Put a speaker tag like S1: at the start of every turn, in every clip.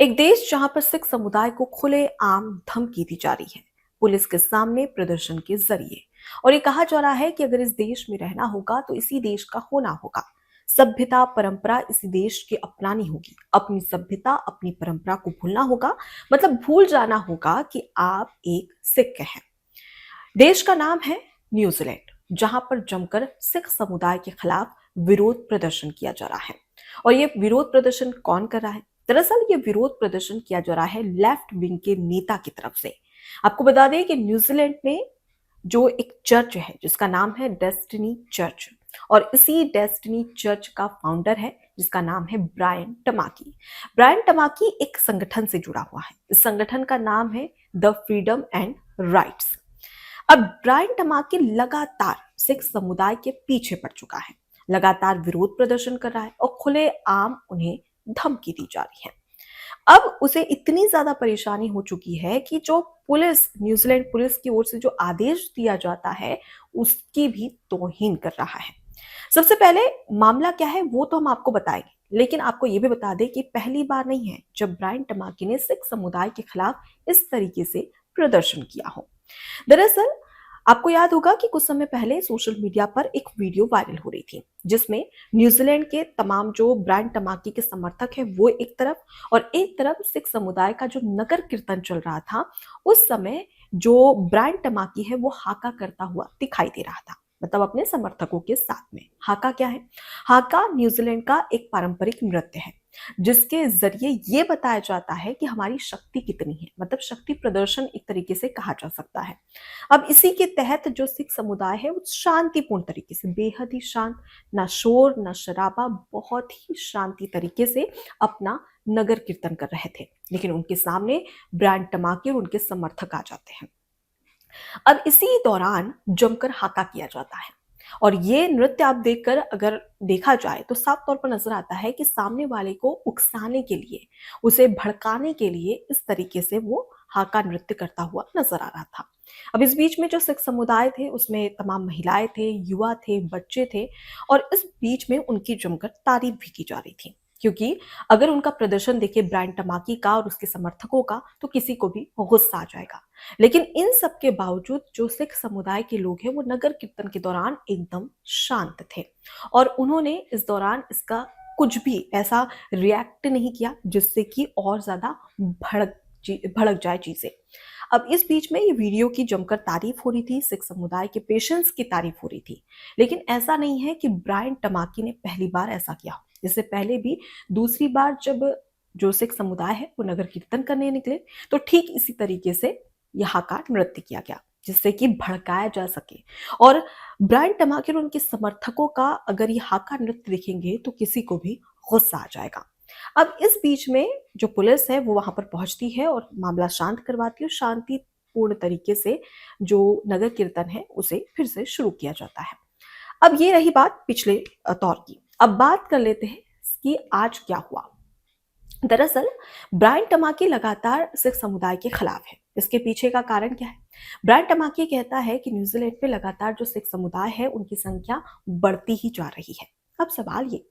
S1: एक देश जहां पर सिख समुदाय को खुलेआम धमकी दी जा रही है पुलिस के सामने प्रदर्शन के जरिए। और ये कहा जा रहा है कि अगर इस देश में रहना होगा तो इसी देश का होना होगा। सभ्यता परंपरा इसी देश की अपनानी होगी। अपनी सभ्यता अपनी परंपरा को भूलना होगा, मतलब भूल जाना होगा कि आप एक सिख हैं। देश का नाम है न्यूजीलैंड, जहां पर जमकर सिख समुदाय के खिलाफ विरोध प्रदर्शन किया जा रहा है। और ये विरोध प्रदर्शन कौन कर रहा है? दरअसल ये विरोध प्रदर्शन किया जा रहा है लेफ्ट विंग के नेता की तरफ से। आपको बता दें कि न्यूजीलैंड में जो एक चर्च है जिसका नाम है डेस्टिनी चर्च, और इसी डेस्टिनी चर्च का फाउंडर है जिसका नाम है ब्रायन टमाकी। ब्रायन टमाकी एक संगठन से जुड़ा हुआ है। इस संगठन का नाम है द फ्रीडम एंड राइट्स। अब ब्रायन टमाकी लगातार सिख समुदाय के पीछे पड़ चुका है, लगातार विरोध प्रदर्शन कर रहा है और खुलेआम उन्हें धमकी दी जा रही है। अब उसे इतनी ज्यादा परेशानी हो चुकी है कि जो पुलिस, न्यूजीलैंड पुलिस की ओर से जो आदेश दिया जाता है उसकी भी तौहीन कर रहा है। सबसे पहले मामला क्या है वो तो हम आपको बताएंगे, लेकिन आपको ये भी बता दें कि पहली बार नहीं है जब ब्रायन टमाकी ने सिख समुदाय के खिलाफ इस तरीके से प्रदर्शन किया हो। दरअसल आपको याद होगा कि कुछ समय पहले सोशल मीडिया पर एक वीडियो वायरल हो रही थी जिसमें न्यूजीलैंड के तमाम जो ब्रायन टमाकी के समर्थक हैं वो एक तरफ, और एक तरफ सिख समुदाय का जो नगर कीर्तन चल रहा था उस समय जो ब्रायन टमाकी है वो हाका करता हुआ दिखाई दे रहा था, मतलब अपने समर्थकों के साथ में। हाका क्या है? हाका न्यूजीलैंड का एक पारंपरिक नृत्य है जिसके जरिए ये बताया जाता है कि हमारी शक्ति कितनी है, मतलब शक्ति प्रदर्शन एक तरीके से कहा जा सकता है। अब इसी के तहत जो सिख समुदाय है वो शांतिपूर्ण तरीके से, बेहद ही शांत, ना शोर ना शराबा, बहुत ही शांति तरीके से अपना नगर कीर्तन कर रहे थे। लेकिन उनके सामने ब्रायन टमाकी और उनके समर्थक आ जाते हैं। अब इसी दौरान जमकर हाका किया जाता है, और ये नृत्य आप देखकर अगर देखा जाए तो साफ तौर पर नजर आता है कि सामने वाले को उकसाने के लिए, उसे भड़काने के लिए इस तरीके से वो हाका नृत्य करता हुआ नजर आ रहा था। अब इस बीच में जो सिख समुदाय थे उसमें तमाम महिलाएं थे, युवा थे, बच्चे थे, और इस बीच में उनकी जमकर तारीफ भी की जा रही थी, क्योंकि अगर उनका प्रदर्शन देखे ब्रायन टमाकी का और उसके समर्थकों का तो किसी को भी गुस्सा आ जाएगा। लेकिन इन सब के बावजूद जो सिख समुदाय के लोग हैं वो नगर कीर्तन के दौरान एकदम शांत थे, और उन्होंने इस दौरान इसका कुछ भी ऐसा रिएक्ट नहीं किया जिससे कि और ज्यादा भड़क जाए चीजें। अब इस बीच में ये वीडियो की जमकर तारीफ हो रही थी, सिख समुदाय के पेशेंस की तारीफ हो रही थी। लेकिन ऐसा नहीं है कि ब्रायन टमाकी ने पहली बार ऐसा किया हो। इससे पहले भी दूसरी बार जब जो सिख समुदाय है वो नगर कीर्तन करने निकले तो ठीक इसी तरीके से यहाँ का नृत्य किया गया जिससे कि भड़काया जा सके। और ब्रायन टमाकी और उनके समर्थकों का अगर ये हाका नृत्य देखेंगे तो किसी को भी गुस्सा आ जाएगा। अब इस बीच में जो पुलिस है वो वहां पर पहुंचती है और मामला शांत करवाती है, और शांतिपूर्ण तरीके से जो नगर कीर्तन है उसे फिर से शुरू किया जाता है। अब ये रही बात पिछले दौर की। अब बात कर लेते हैं कि आज क्या हुआ। दरअसल ब्रायन टमाकी लगातार सिख समुदाय के खिलाफ है। इसके पीछे का कारण क्या है? ब्रायन टमाकी कहता है कि न्यूजीलैंड में लगातार जो सिख समुदाय है उनकी संख्या बढ़ती ही जा रही है। अब सवाल ये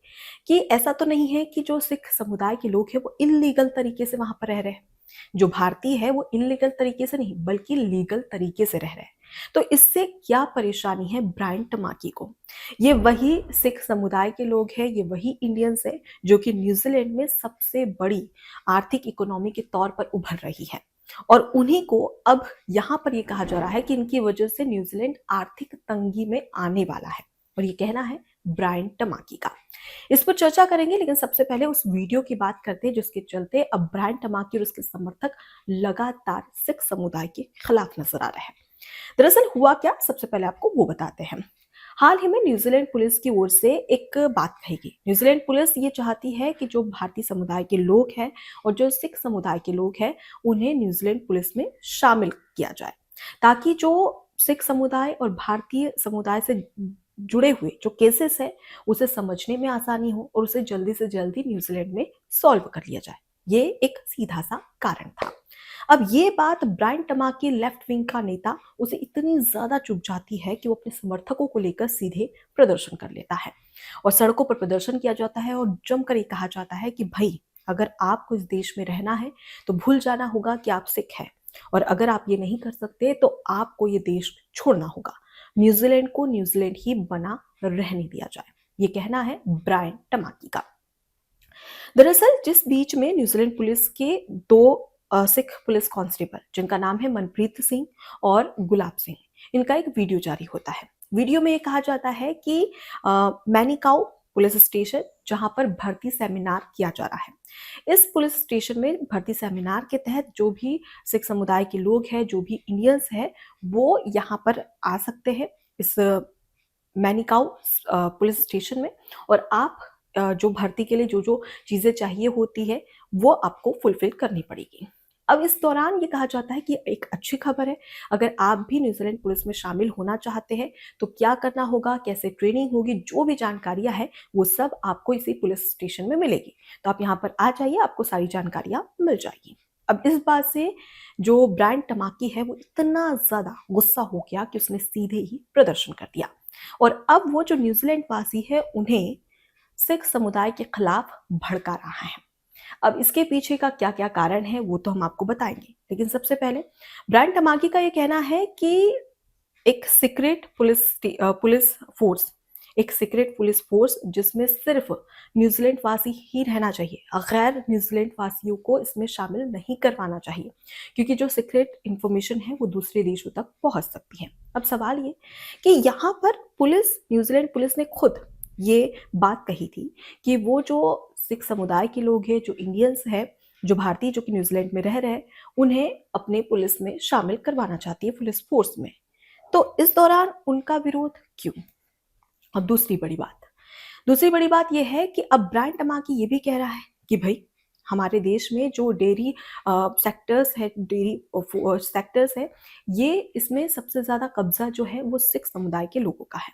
S1: कि ऐसा तो नहीं है कि जो सिख समुदाय के लोग हैं वो इलीगल तरीके से वहां पर रह रहे हैं। जो भारतीय है वो इलीगल तरीके से नहीं बल्कि लीगल तरीके से रह रहे हैं। तो इससे क्या परेशानी है ब्रायन टमाकी को? ये वही सिख समुदाय के लोग हैं, ये वही इंडियंस है जो कि न्यूजीलैंड में सबसे बड़ी आर्थिक इकोनॉमी के तौर पर उभर रही है, और उन्हीं को अब यहां पर ये कहा जा रहा है कि इनकी वजह से न्यूजीलैंड आर्थिक तंगी में आने वाला है। और ये कहना है ब्रायन टमाकी का। इस पर चर्चा करेंगे, लेकिन सबसे पहले उस वीडियो की बात करते हैं जिसके चलते अब ब्रायन टमाकी और उसके समर्थक लगातार सिख समुदाय के खिलाफ नजर आ रहे हैं। दरअसल हुआ क्या, सबसे पहले आपको वो बताते हैं। हाल ही में न्यूजीलैंड पुलिस की ओर से एक बात कही गई। न्यूजीलैंड पुलिस ये चाहती है कि जो भारतीय समुदाय के लोग हैं और जो सिख समुदाय के लोग हैं उन्हें न्यूजीलैंड पुलिस में शामिल किया जाए, ताकि जो सिख समुदाय और भारतीय समुदाय से जुड़े हुए जो केसेस है उसे समझने में आसानी हो और उसे जल्दी से जल्दी न्यूजीलैंड में सॉल्व कर लिया जाए। ये एक सीधा सा कारण था। अब ये बात ब्रायन टमाकी लेफ्ट विंग का नेता, उसे इतनी ज्यादा चुभ जाती है कि वो अपने समर्थकों को लेकर सीधे प्रदर्शन कर लेता है, और सड़कों पर प्रदर्शन किया जाता है और जमकर ये कहा जाता है कि भाई अगर आपको इस देश में रहना है तो भूल जाना होगा कि आप सिख हैं, और अगर आप ये नहीं कर सकते तो आपको ये देश छोड़ना होगा। न्यूजीलैंड को न्यूजीलैंड ही बना रहने दिया जाए। ये कहना है ब्रायन टमाकी का। दरअसल जिस बीच में न्यूजीलैंड पुलिस के दो सिख पुलिस कांस्टेबल, जिनका नाम है मनप्रीत सिंह और गुलाब सिंह, इनका एक वीडियो जारी होता है। वीडियो में ये कहा जाता है कि मैनिकाउ पुलिस स्टेशन, जहां पर भर्ती सेमिनार किया जा रहा है, इस पुलिस स्टेशन में भर्ती सेमिनार के तहत जो भी सिख समुदाय के लोग हैं, जो भी इंडियंस हैं, वो यहाँ पर आ सकते हैं इस मैनिकाउ पुलिस स्टेशन में। और आप जो भर्ती के लिए जो जो चीज़ें चाहिए होती है वो आपको फुलफिल करनी पड़ेगी। अब इस दौरान ये कहा जाता है कि एक अच्छी खबर है, अगर आप भी न्यूजीलैंड पुलिस में शामिल होना चाहते हैं तो क्या करना होगा, कैसे ट्रेनिंग होगी, जो भी जानकारियां हैं वो सब आपको इसी पुलिस स्टेशन में मिलेगी। तो आप यहाँ पर आ जाइए, आपको सारी जानकारियां मिल जाएगी। अब इस बात से जो ब्रायन टमाकी है वो इतना ज़्यादा गुस्सा हो गया कि उसने सीधे ही प्रदर्शन कर दिया, और अब वो जो न्यूजीलैंड वासी है उन्हें सिख समुदाय के खिलाफ भड़का रहा है। अब इसके पीछे का क्या क्या कारण है वो तो हम आपको बताएंगे, लेकिन सबसे पहले ब्रायन टमाकी का ये कहना है कि एक सीक्रेट पुलिस फोर्स जिसमें सिर्फ न्यूजीलैंड वासी ही रहना चाहिए, गैर न्यूजीलैंड वासियों को इसमें शामिल नहीं करवाना चाहिए, क्योंकि जो सीक्रेट इंफॉर्मेशन है वो दूसरे देशों तक पहुंच सकती है। अब सवाल ये कि यहाँ पर न्यूजीलैंड पुलिस ने खुद ये बात कही थी कि वो जो सिख समुदाय के लोग हैं, जो इंडियंस हैं, जो भारतीय जो कि न्यूजीलैंड में रह रहे हैं, उन्हें अपने पुलिस में शामिल करवाना चाहती है, पुलिस फोर्स में। तो इस दौरान उनका विरोध क्यों? अब दूसरी बड़ी बात यह है कि अब ब्रायन टमाकी ये भी कह रहा है कि भाई हमारे देश में जो डेयरी सेक्टर्स है, ये इसमें सबसे ज्यादा कब्जा जो है वो सिख समुदाय के लोगों का है।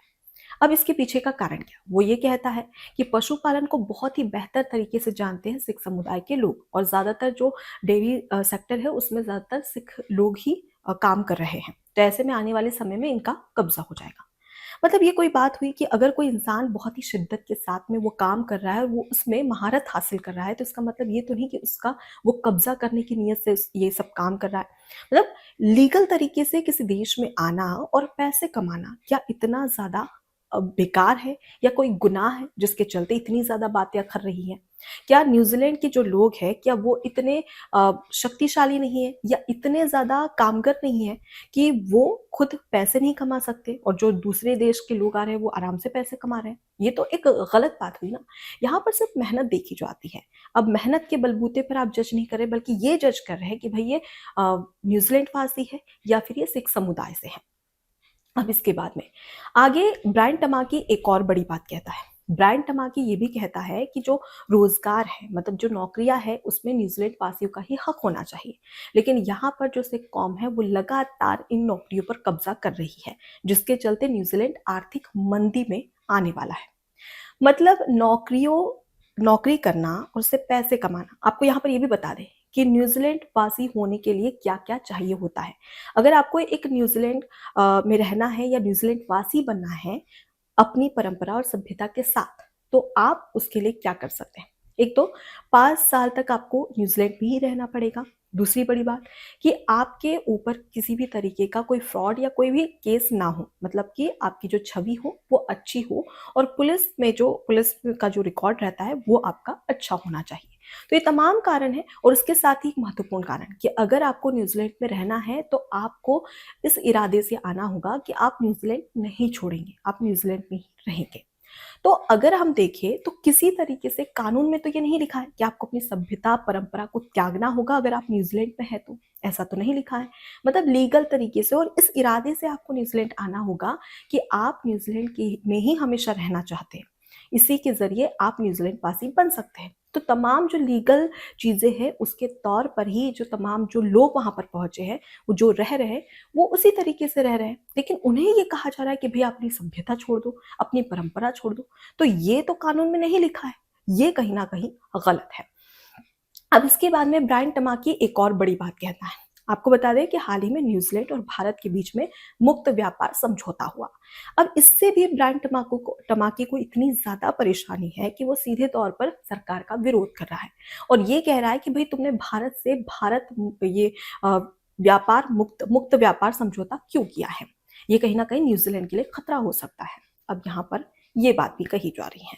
S1: अब इसके पीछे का कारण क्या? वो ये कहता है कि पशुपालन को बहुत ही बेहतर तरीके से जानते हैं सिख समुदाय के लोग, और ज्यादातर जो डेयरी सेक्टर है उसमें ज्यादातर सिख लोग ही काम कर रहे हैं। तो ऐसे में आने वाले समय में इनका कब्जा हो जाएगा। मतलब ये कोई बात हुई कि अगर कोई इंसान बहुत ही शिद्दत के साथ में वो काम कर रहा है और वो उसमें महारत हासिल कर रहा है, तो इसका मतलब ये तो नहीं कि उसका वो कब्जा करने की नीयत से ये सब काम कर रहा है। मतलब लीगल तरीके से किसी देश में आना और पैसे कमाना क्या इतना ज्यादा बेकार है, या कोई गुनाह है जिसके चलते इतनी ज्यादा बातें कर रही हैं? क्या न्यूजीलैंड के जो लोग हैं क्या वो इतने शक्तिशाली नहीं है, या इतने ज्यादा कामगर नहीं है कि वो खुद पैसे नहीं कमा सकते, और जो दूसरे देश के लोग आ रहे हैं वो आराम से पैसे कमा रहे हैं? ये तो एक गलत बात हुई ना। यहाँ पर सिर्फ मेहनत देखी जाती है। अब मेहनत के बलबूते पर आप जज नहीं कर रहे, बल्कि ये जज कर रहे हैं कि भाई ये न्यूजीलैंड वासी है या फिर ये सिख समुदाय से है। अब इसके बाद में आगे ब्रायन टमाकी एक और बड़ी बात कहता है। ब्रायन टमाकी ये भी कहता है कि जो रोजगार है, मतलब जो नौकरियां है, उसमें न्यूजीलैंड वासियों का ही हक होना चाहिए, लेकिन यहाँ पर जो सिख कौम है वो लगातार इन नौकरियों पर कब्जा कर रही है, जिसके चलते न्यूजीलैंड आर्थिक मंदी में आने वाला है। मतलब नौकरी करना और उससे पैसे कमाना। आपको यहाँ पर ये भी बता दें कि न्यूजीलैंड वासी होने के लिए क्या क्या चाहिए होता है। अगर आपको एक न्यूजीलैंड में रहना है या न्यूजीलैंड वासी बनना है अपनी परंपरा और सभ्यता के साथ, तो आप उसके लिए क्या कर सकते हैं? एक तो 5 साल तक आपको न्यूजीलैंड में ही रहना पड़ेगा। दूसरी बड़ी बात कि आपके ऊपर किसी भी तरीके का कोई फ्रॉड या कोई भी केस ना हो, मतलब कि आपकी जो छवि हो वो अच्छी हो, और पुलिस का जो रिकॉर्ड रहता है वो आपका अच्छा होना चाहिए। तो ये तमाम कारण है, और उसके साथ ही एक महत्वपूर्ण कारण कि अगर आपको न्यूजीलैंड में रहना है तो आपको इस इरादे से आना होगा कि आप न्यूजीलैंड नहीं छोड़ेंगे, आप न्यूजीलैंड में ही रहेंगे। तो अगर हम देखें तो किसी तरीके से कानून में तो ये नहीं लिखा है कि आपको अपनी सभ्यता परंपरा को त्यागना होगा अगर आप न्यूजीलैंड में है तो, ऐसा तो नहीं लिखा है। मतलब लीगल तरीके से और इस इरादे से आपको न्यूजीलैंड आना होगा कि आप न्यूजीलैंड में ही हमेशा रहना चाहते हैं, इसी के जरिए आप न्यूजीलैंड वासी बन सकते हैं। तो तमाम जो लीगल चीजें हैं उसके तौर पर ही जो तमाम जो लोग वहां पर पहुंचे हैं, वो जो रह रहे हैं वो उसी तरीके से रह रहे हैं, लेकिन उन्हें ये कहा जा रहा है कि भैया अपनी सभ्यता छोड़ दो, अपनी परंपरा छोड़ दो। तो ये तो कानून में नहीं लिखा है, ये कहीं ना कहीं गलत है। अब इसके बाद में ब्रायन टमाकी एक और बड़ी बात कहता है। आपको बता दें कि हाल ही में न्यूजीलैंड और भारत के बीच में मुक्त व्यापार समझौता हुआ। अब इससे भी ब्रायन टमाकी को इतनी ज़्यादा परेशानी है कि वो सीधे तौर पर सरकार का विरोध कर रहा है और ये कह रहा है कि भई तुमने भारत से ये अ, व्यापार मुक्त व्यापार समझौता क्यों किया है? ये कहीं न कहीं न्यूजीलैंड के लिए खतरा हो सकता है। अब यहाँ पर ये बात भी कही जा रही है।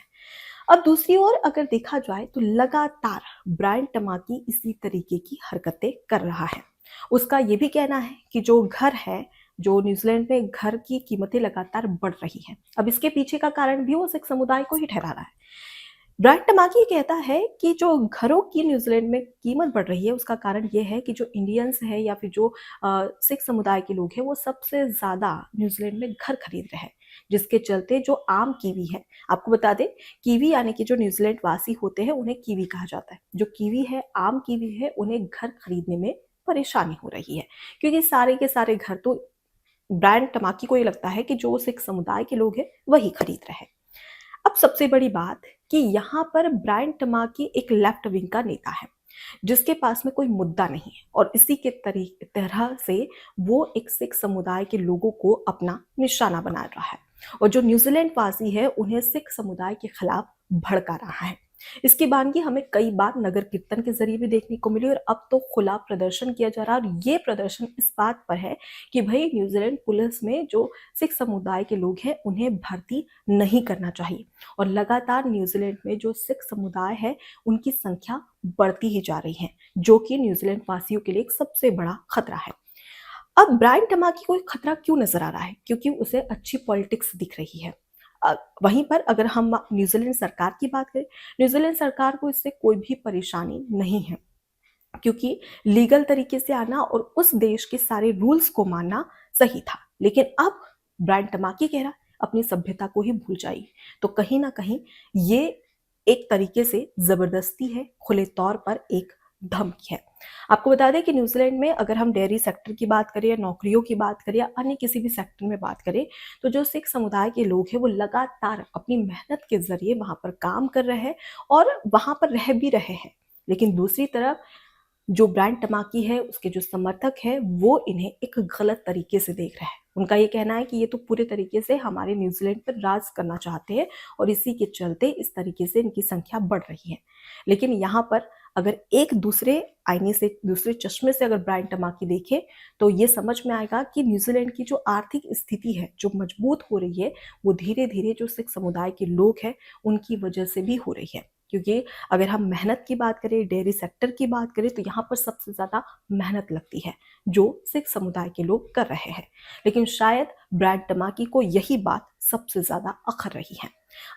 S1: अब दूसरी ओर अगर देखा जाए तो लगातार ब्रायन टमाकी इसी तरीके की हरकतें कर रहा है। उसका ये भी कहना है कि जो घर है, जो न्यूजीलैंड में घर की कीमतें लगातार बढ़ रही हैं। अब इसके पीछे का कारण भी वो सिख समुदाय को ही ठहरा रहा है। ब्रायन टमाकी कहता है कि जो घरों की न्यूजीलैंड में कीमत बढ़ रही है उसका कारण ये है कि जो इंडियंस है या फिर जो सिख समुदाय के लोग हैं वो सबसे ज़्यादा न्यूजीलैंड में घर खरीद रहे हैं, जिसके चलते जो आम कीवी है, आपको बता दें कीवी यानी कि जो न्यूजीलैंड वासी होते हैं उन्हें कीवी कहा जाता है। जो कीवी है, आम कीवी है, उन्हें घर खरीदने में परेशानी हो रही है क्योंकि सारे के सारे घर तो ब्रायन टमाकी को ये लगता है कि जो सिख समुदाय के लोग हैं वही खरीद रहे हैं। अब सबसे बड़ी बात कि यहाँ पर ब्रायन टमाकी एक लेफ्ट विंग का नेता है जिसके पास में कोई मुद्दा नहीं है और इसी के तरह से वो एक सिख समुदाय के लोगों को अपना निशाना बना रहा है और जो न्यूजीलैंड वासी है उन्हें सिख समुदाय के खिलाफ भड़का रहा है। इसकी वानगी हमें कई बार नगर कीर्तन के जरिए भी देखने को मिली और अब तो खुला प्रदर्शन किया जा रहा है और ये प्रदर्शन इस बात पर है कि भाई न्यूजीलैंड पुलिस में जो सिख समुदाय के लोग हैं उन्हें भर्ती नहीं करना चाहिए और लगातार न्यूजीलैंड में जो सिख समुदाय है उनकी संख्या बढ़ती ही जा रही है, जो कि न्यूजीलैंड वासियों के लिए एक सबसे बड़ा खतरा है। अब ब्रायन टमाकी को एक खतरा क्यों नजर आ रहा है? क्योंकि उसे अच्छी पॉलिटिक्स दिख रही है। वहीं पर अगर हम न्यूजीलैंड सरकार की बात करें, न्यूजीलैंड सरकार को इससे कोई भी परेशानी नहीं है क्योंकि लीगल तरीके से आना और उस देश के सारे रूल्स को मानना सही था। लेकिन अब ब्रायन टमाकी कह रहा अपनी सभ्यता को ही भूल जाइए। तो कहीं ना कहीं ये एक तरीके से जबरदस्ती है, खुले तौर पर एक धमकी है। आपको बता दें कि न्यूजीलैंड में अगर हम डेयरी सेक्टर की बात करें या नौकरियों की बात करें या अन्य किसी भी सेक्टर में बात करें तो जो सिख समुदाय के लोग हैं वो लगातार अपनी मेहनत के जरिए वहां पर काम कर रहे हैं और वहां पर रह भी रहे हैं। लेकिन दूसरी तरफ जो ब्रायन टमाकी है उसके जो समर्थक है वो इन्हें एक गलत तरीके से देख रहे हैं। उनका ये कहना है कि ये तो पूरे तरीके से हमारे न्यूजीलैंड पर राज करना चाहते हैं और इसी के चलते इस तरीके से इनकी संख्या बढ़ रही है। लेकिन यहाँ पर अगर एक दूसरे आईने से, दूसरे चश्मे से अगर ब्रायन टमाकी देखे तो ये समझ में आएगा कि न्यूजीलैंड की जो आर्थिक स्थिति है जो मजबूत हो रही है वो धीरे धीरे जो सिख समुदाय के लोग हैं उनकी वजह से भी हो रही है। क्योंकि अगर हम मेहनत की बात करें, डेयरी सेक्टर की बात करें तो यहाँ पर सबसे ज़्यादा मेहनत लगती है जो सिख समुदाय के लोग कर रहे हैं। लेकिन शायद ब्रायन टमाकी को यही बात सबसे ज़्यादा अखर रही है।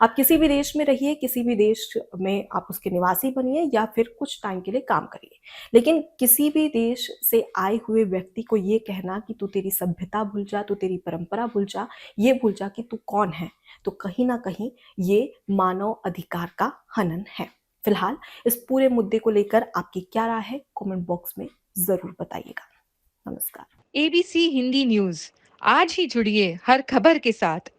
S1: आप किसी भी देश में रहिए, किसी भी देश में आप उसके निवासी बनिए या फिर कुछ टाइम के लिए काम करिए, लेकिन किसी भी देश से आए हुए व्यक्ति को ये कहना कि तू तेरी सभ्यता भूल जा, तू तेरी परंपरा भूल जा, ये भूल जा कि तू कौन है, तो कहीं ना कहीं ये मानव अधिकार का हनन है। फिलहाल इस पूरे मुद्दे को लेकर आपकी क्या राय है, कमेंट बॉक्स में जरूर बताइएगा। नमस्कार।
S2: एबीसी हिंदी न्यूज आज ही जुड़िए हर खबर के साथ